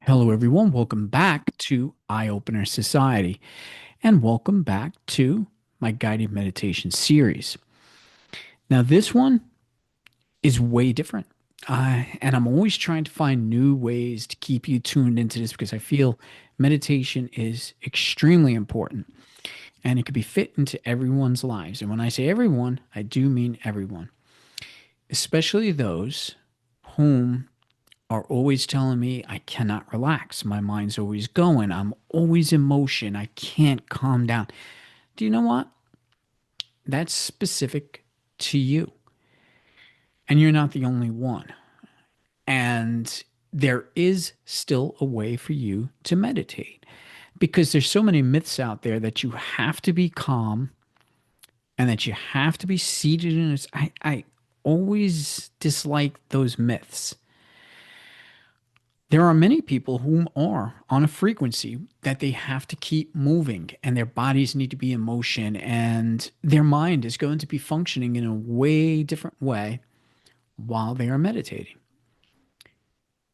Hello, everyone. Welcome back to Eye Opener Society, and welcome back to my guided meditation series. Now, this one is way different, and I'm always trying to find new ways to keep you tuned into this because I feel meditation is extremely important and it could be fit into everyone's lives. And when I say everyone, I do mean everyone, especially those whom are always telling me I cannot relax. My mind's always going. I'm always in motion. I can't calm down. Do you know what? That's specific to you. And you're not the only one. And there is still a way for you to meditate because there's so many myths out there that you have to be calm and that you have to be seated in a. I always dislike those myths. There are many people who are on a frequency that they have to keep moving and their bodies need to be in motion and their mind is going to be functioning in a way different way while they are meditating.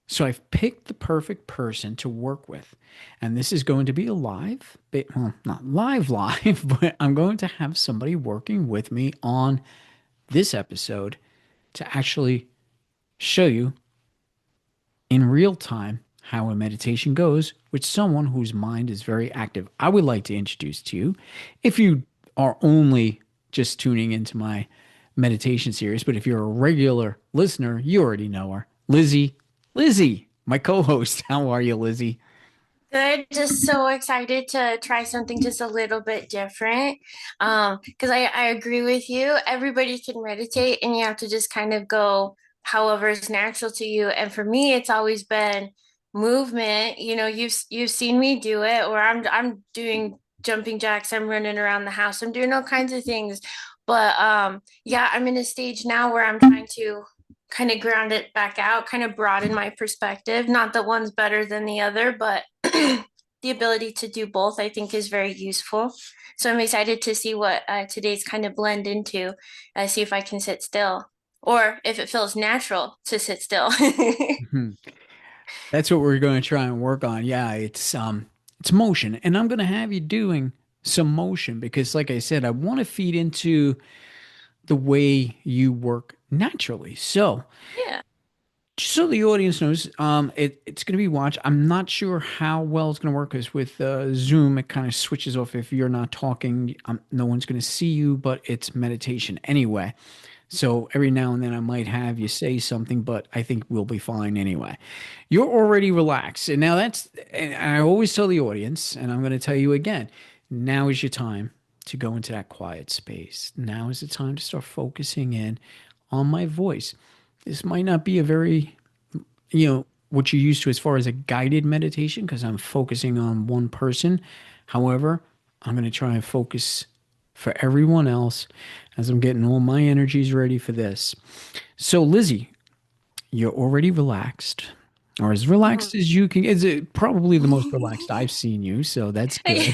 So I've picked the perfect person to work with. And this is going to be a live, well, not live, but I'm going to have somebody working with me on this episode to actually show you in real time how a meditation goes with someone whose mind is very active. I would like to introduce to you, if you are only just tuning into my meditation series, but if you're a regular listener, you already know her, Lizzie. Lizzie, my co-host. How are you, Lizzie? Good. Just so excited to try something just a little bit different. Because I agree with you. Everybody can meditate and you have to just kind of go however is natural to you. And for me, it's always been movement. You've seen me do it, or I'm doing jumping jacks, I'm running around the house, I'm doing all kinds of things. But yeah, I'm in a stage now where I'm trying to kind of ground it back out, kind of broaden my perspective. Not that one's better than the other, but the ability to do both, I think, is very useful. So I'm excited to see what today's kind of blend into, see if I can sit still or if it feels natural to sit still. Mhm. That's what we're going to try and work on. Yeah, it's motion. And I'm going to have you doing some motion because like I said, I want to feed into the way you work naturally. So, Yeah. just so the audience knows, it's going to be watched. I'm not sure how well it's going to work because with Zoom, it kind of switches off if you're not talking. No one's going to see you, but it's meditation anyway. So every now and then I might have you say something, but I think we'll be fine anyway. You're already relaxed. And now and I always tell the audience, and I'm going to tell you again, now is your time to go into that quiet space. Now is the time to start focusing in on my voice. This might not be a very, what you're used to as far as a guided meditation because I'm focusing on one person. However, I'm going to try and focus for everyone else as I'm getting all my energies ready for this. So, Lizzie, you're already relaxed, or as relaxed as you can. Is it probably the most relaxed I've seen you? So that's good.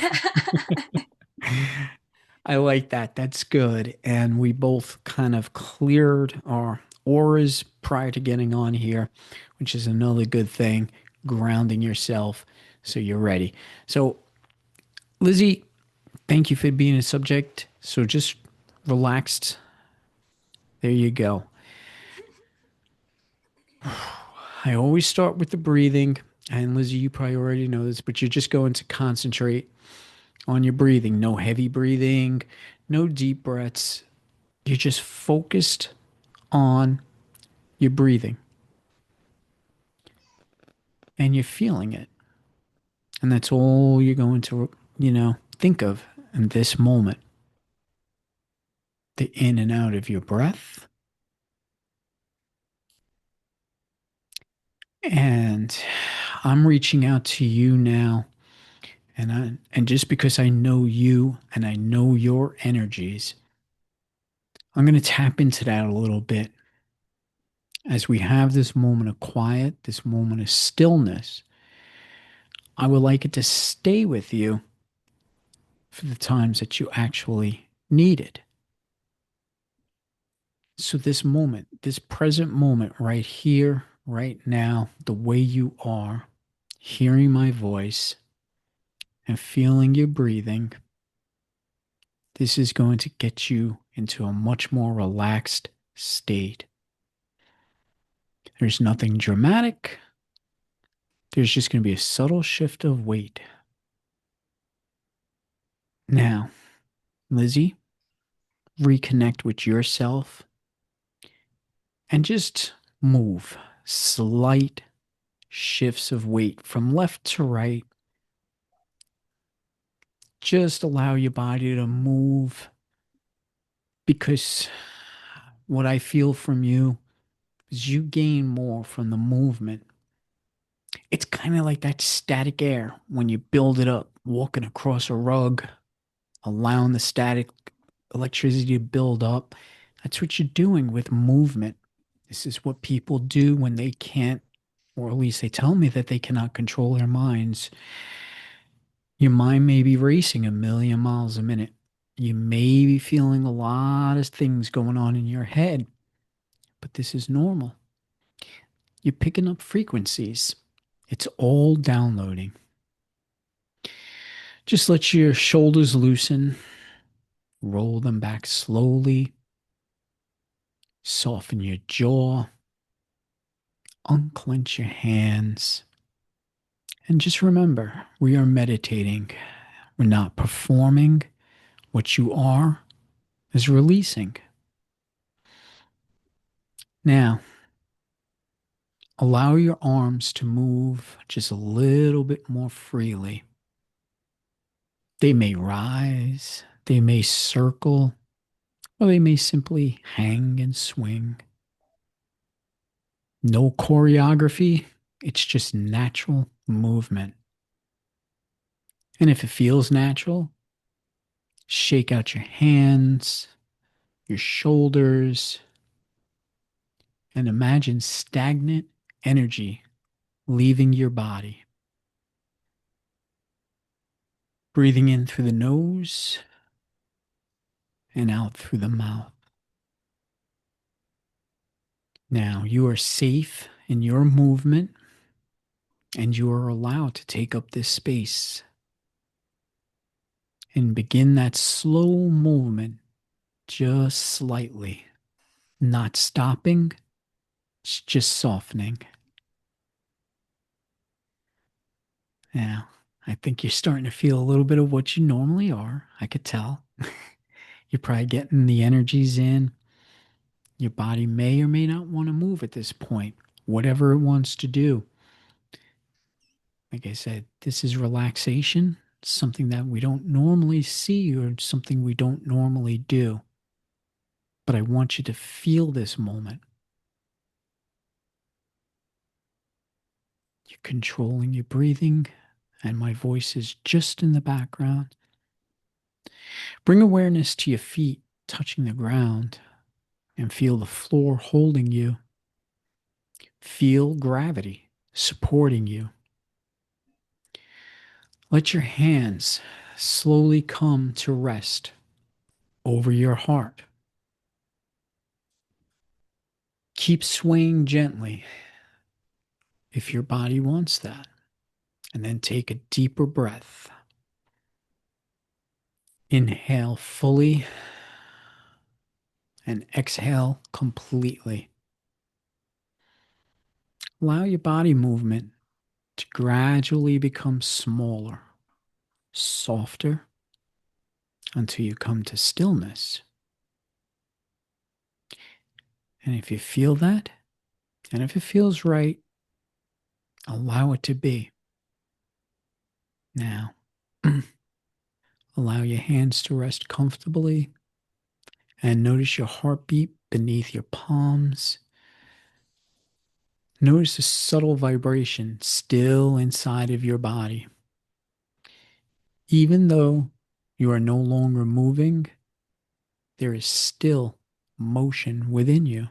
I like that. That's good. And we both kind of cleared our auras prior to getting on here, which is another good thing, grounding yourself so you're ready. So, Lizzie, thank you for being a subject. So just relaxed. There you go. I always start with the breathing. And Lizzie, you probably already know this, but you're just going to concentrate on your breathing. No heavy breathing, no deep breaths. You're just focused on your breathing and you're feeling it. And that's all you're going to, think of in this moment. The in and out of your breath. And I'm reaching out to you now. And just because I know you and I know your energies, I'm going to tap into that a little bit as we have this moment of quiet, this moment of stillness. I would like it to stay with you for the times that you actually need it. So, this moment, this present moment right here, right now, the way you are, hearing my voice, and feeling your breathing, this is going to get you into a much more relaxed state. There's nothing dramatic. There's just going to be a subtle shift of weight. Now, Lizzie, reconnect with yourself and just move slight shifts of weight from left to right. Just allow your body to move because what I feel from you is you gain more from the movement. It's kind of like that static air when you build it up, walking across a rug, allowing the static electricity to build up. That's what you're doing with movement. This is what people do when they can't, or at least they tell me that they cannot control their minds. Your mind may be racing a million miles a minute. You may be feeling a lot of things going on in your head, but this is normal. You're picking up frequencies. It's all downloading. Just let your shoulders loosen, roll them back slowly, soften your jaw, unclench your hands, and just remember we are meditating. We're not performing. What you are is releasing. Now, allow your arms to move just a little bit more freely. They may rise, they may circle, or they may simply hang and swing. No choreography, it's just natural movement. And if it feels natural, shake out your hands, your shoulders, and imagine stagnant energy leaving your body. Breathing in through the nose and out through the mouth. Now you are safe in your movement and you are allowed to take up this space and begin that slow movement just slightly, not stopping, it's just softening. Now, I think you're starting to feel a little bit of what you normally are. I could tell. You're probably getting the energies in. Your body may or may not want to move at this point, whatever it wants to do. Like I said, this is relaxation, something that we don't normally see or something we don't normally do. But I want you to feel this moment. You're controlling your breathing, and my voice is just in the background. Bring awareness to your feet touching the ground and feel the floor holding you. Feel gravity supporting you. Let your hands slowly come to rest over your heart. Keep swaying gently if your body wants that. And then take a deeper breath. Inhale fully and exhale completely. Allow your body movement to gradually become smaller, softer, until you come to stillness. And if you feel that, and if it feels right, allow it to be. Now, allow your hands to rest comfortably and notice your heartbeat beneath your palms. Notice the subtle vibration still inside of your body. Even though you are no longer moving, there is still motion within you.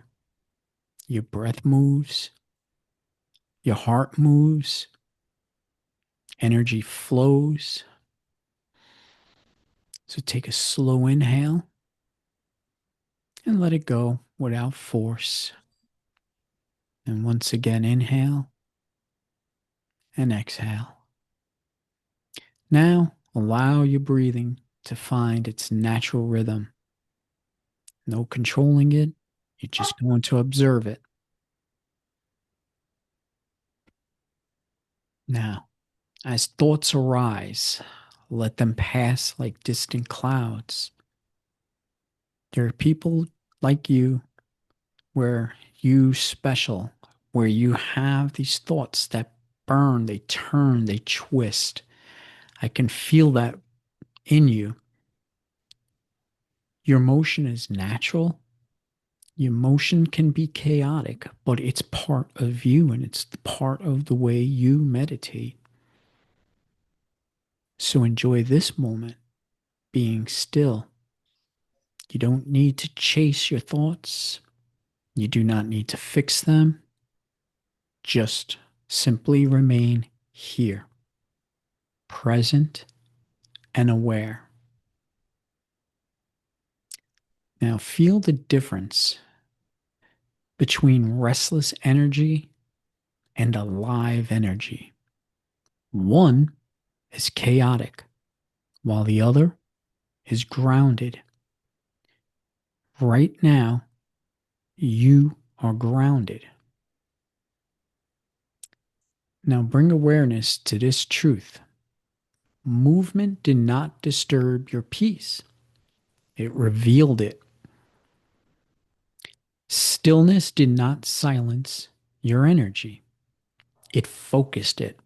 Your breath moves, your heart moves, energy flows. So take a slow inhale and let it go without force. And once again, inhale and exhale. Now allow your breathing to find its natural rhythm. No controlling it. You're just going to observe it. Now, as thoughts arise, let them pass like distant clouds. There are people like you where you special, where you have these thoughts that burn, they turn, they twist. I can feel that in you. Your motion is natural. Your motion can be chaotic, but it's part of you and it's part of the way you meditate. So enjoy this moment being still. You don't need to chase your thoughts. You do not need to fix them. Just simply remain here, present and aware. Now feel the difference between restless energy and alive energy. One is chaotic, while the other is grounded. Right now, you are grounded. Now bring awareness to this truth. Movement did not disturb your peace, it revealed it. Stillness did not silence your energy, it focused it.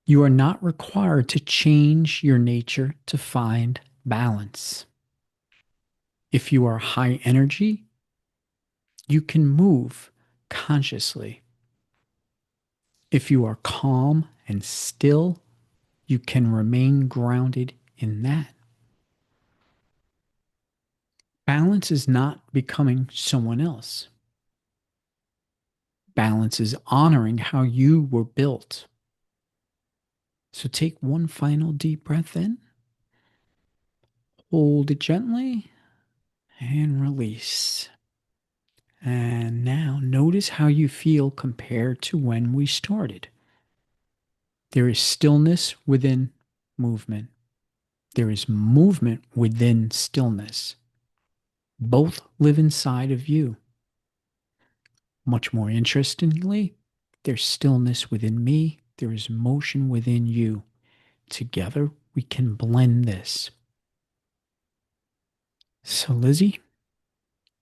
You are not required to change your nature to find balance. If you are high energy, you can move consciously. If you are calm and still, you can remain grounded in that. Balance is not becoming someone else. Balance is honoring how you were built. So take one final deep breath in, hold it gently, and release. And now notice how you feel compared to when we started. There is stillness within movement. There is movement within stillness. Both live inside of you. Much more interestingly, there's stillness within me. There is motion within you. Together, we can blend this. So, Lizzie,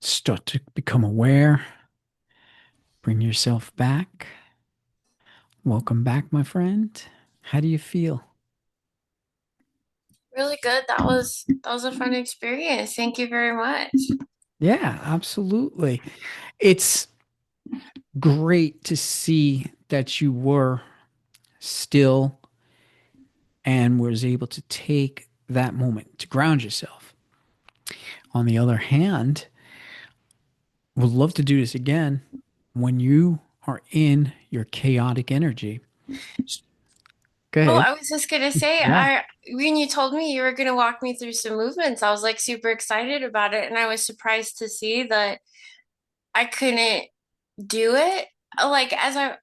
start to become aware. Bring yourself back. Welcome back, my friend. How do you feel? Really good. That was a fun experience. Thank you very much. Yeah, absolutely. It's great to see that you were still and was able to take that moment to ground yourself. On the other hand, would love to do this again when you are in your chaotic energy. Go Oh, ahead. I was just gonna say, Yeah. I when you told me you were gonna walk me through some movements, I was like super excited about it, and I was surprised to see that I couldn't do it. Like how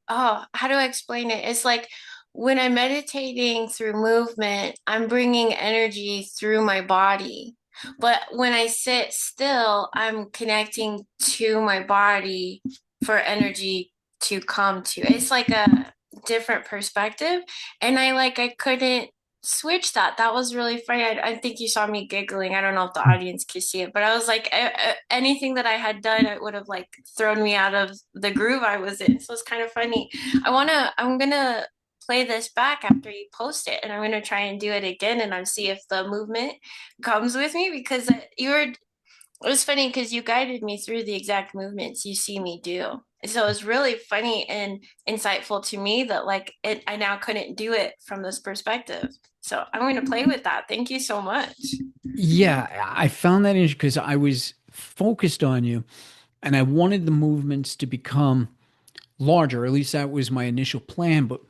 do I explain it? It's like when I'm meditating through movement, I'm bringing energy through my body. But when I sit still, I'm connecting to my body for energy to come to. It's like a different perspective. And I couldn't switch that. That was really funny. I think you saw me giggling. I don't know if the audience could see it, but I was like, anything that I had done, it would have like thrown me out of the groove I was in. So it's kind of funny. I'm gonna play this back after you post it, and I'm gonna try and do it again, and I'll see if the movement comes with me because it was funny because you guided me through the exact movements you see me do. So it was really funny and insightful to me that I now couldn't do it from this perspective. So I'm going to play with that. Thank you so much. Yeah, I found that interesting because I was focused on you and I wanted the movements to become larger. At least that was my initial plan. But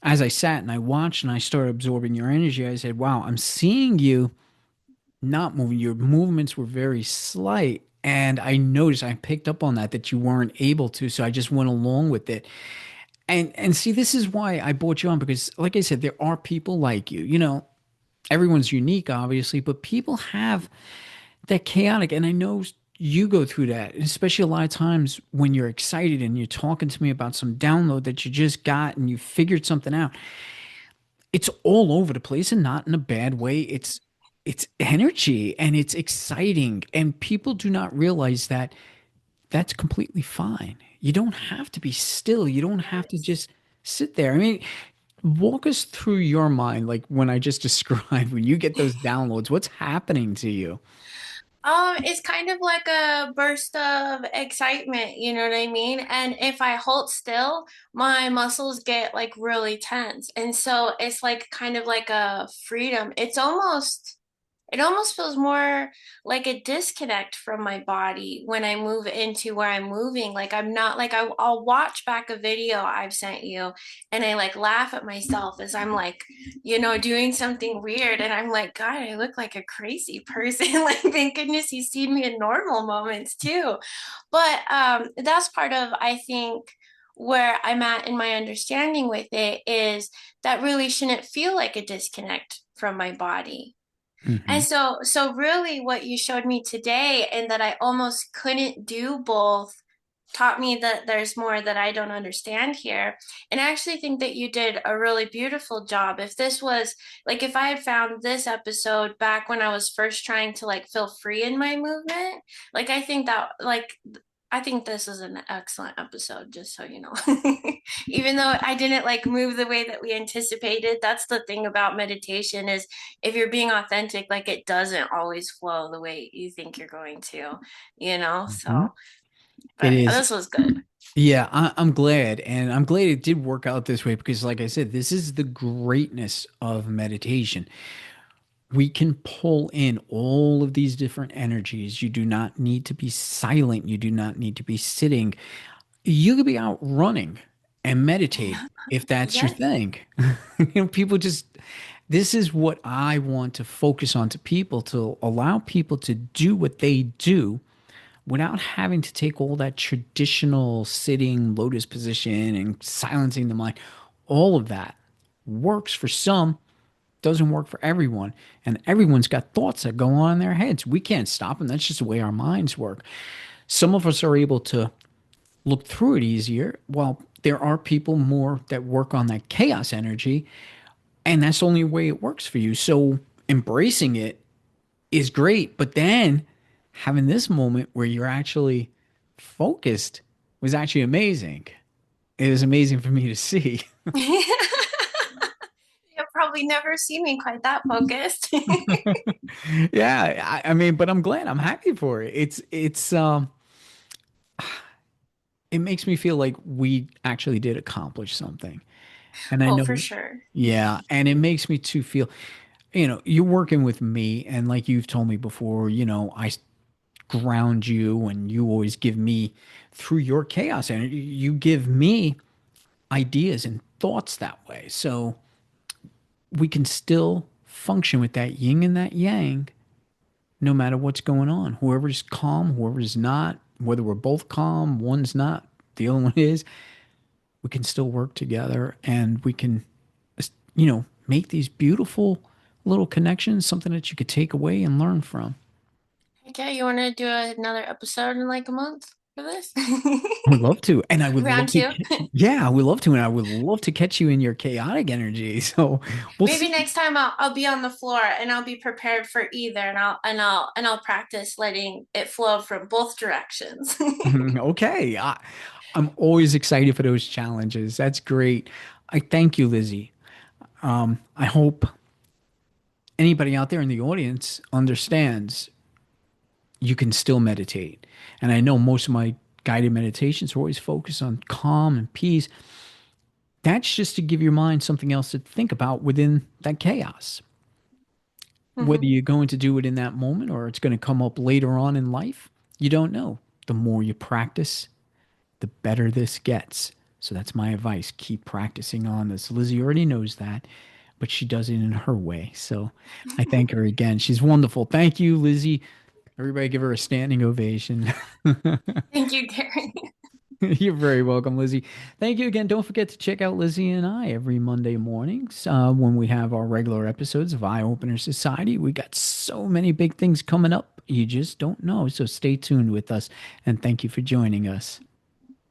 as I sat and I watched and I started absorbing your energy, I said, wow, I'm seeing you not moving. Your movements were very slight. And I noticed, I picked up on that you weren't able to. So I just went along with it. And see, this is why I brought you on because, like I said, there are people like you. You know, everyone's unique, obviously, but people have that chaotic. And I know you go through that, especially a lot of times when you're excited and you're talking to me about some download that you just got and you figured something out. It's all over the place and not in a bad way. It's energy and it's exciting. And people do not realize that that's completely fine. You don't have to be still. You don't have to Yes. just sit there. I mean, walk us through your mind, like when I just described, when you get those downloads, what's happening to you? It's kind of like a burst of excitement, you know what I mean? And if I hold still, my muscles get like really tense. And so it's like kind of like a freedom. It almost feels more like a disconnect from my body when I move into where I'm moving. Like I'm not like I'll watch back a video I've sent you and I like laugh at myself as I'm like, doing something weird. And I'm like, God, I look like a crazy person. Like, thank goodness you see me in normal moments too. But that's part of, I think, where I'm at in my understanding with it is that really shouldn't feel like a disconnect from my body. And Hmm. so really what you showed me today and that I almost couldn't do both taught me that there's more that I don't understand here. And I actually think that you did a really beautiful job. If this was like if I had found this episode back when I was first trying to like feel free in my movement, like I think this is an excellent episode, just so you know. Even though I didn't like move the way that we anticipated, that's the thing about meditation is if you're being authentic, like it doesn't always flow the way you think you're going to, you know? Hmm. So, It but is. this was good. Yeah, I'm glad. And I'm glad it did work out this way because, like I said, this is the greatness of meditation. We can pull in all of these different energies. You do not need to be silent. You do not need to be sitting. You could be out running and meditate if that's your Yes. thing. People just, this is what I want to focus on to people to allow people to do what they do without having to take all that traditional sitting lotus position and silencing the mind. All of that works for some, doesn't work for everyone. And everyone's got thoughts that go on in their heads. We can't stop them. That's just the way our minds work. Some of us are able to look through it easier. Well, there are people more that work on that chaos energy, and that's the only way it works for you. So embracing it is great. But then having this moment where you're actually focused was actually amazing. It was amazing for me to see. You'll probably never see me quite that focused. Yeah, I mean, but I'm glad. I'm happy for it. It makes me feel like we actually did accomplish something. And I Oh, for know, sure. yeah, and it makes me too feel, you're working with me, and like you've told me before, I ground you, and you always give me through your chaos energy, you give me ideas and thoughts that way. So we can still function with that yin and that yang no matter what's going on. Whoever's calm, whoever's not, whether we're both calm, one's not, the other one is, we can still work together and we can, make these beautiful little connections, something that you could take away and learn from. Okay, you want to do another episode in like a month for this? I would love to. And I would Round love to, two. yeah, I would love to. And I would love to catch you in your chaotic energy. So we'll Maybe see. next time I'll be on the floor and I'll be prepared for either and I'll practice letting it flow from both directions. Okay. I'm always excited for those challenges. That's great. I thank you, Lizzie. I hope anybody out there in the audience understands you can still meditate. And I know most of my guided meditations are always focused on calm and peace. That's just to give your mind something else to think about within that chaos. Whether Mhm. you're going to do it in that moment or it's going to come up later on in life, you don't know. The more you practice, the better this gets. So that's my advice. Keep practicing on this. Lizzie already knows that, but she does it in her way. So I thank her again. She's wonderful. Thank you, Lizzie. Everybody give her a standing ovation. Thank you, Gary. You're very welcome, Lizzie. Thank you again. Don't forget to check out Lizzie and I every Monday mornings when we have our regular episodes of Eye Opener Society. We got so many big things coming up. You just don't know. So stay tuned with us. And thank you for joining us.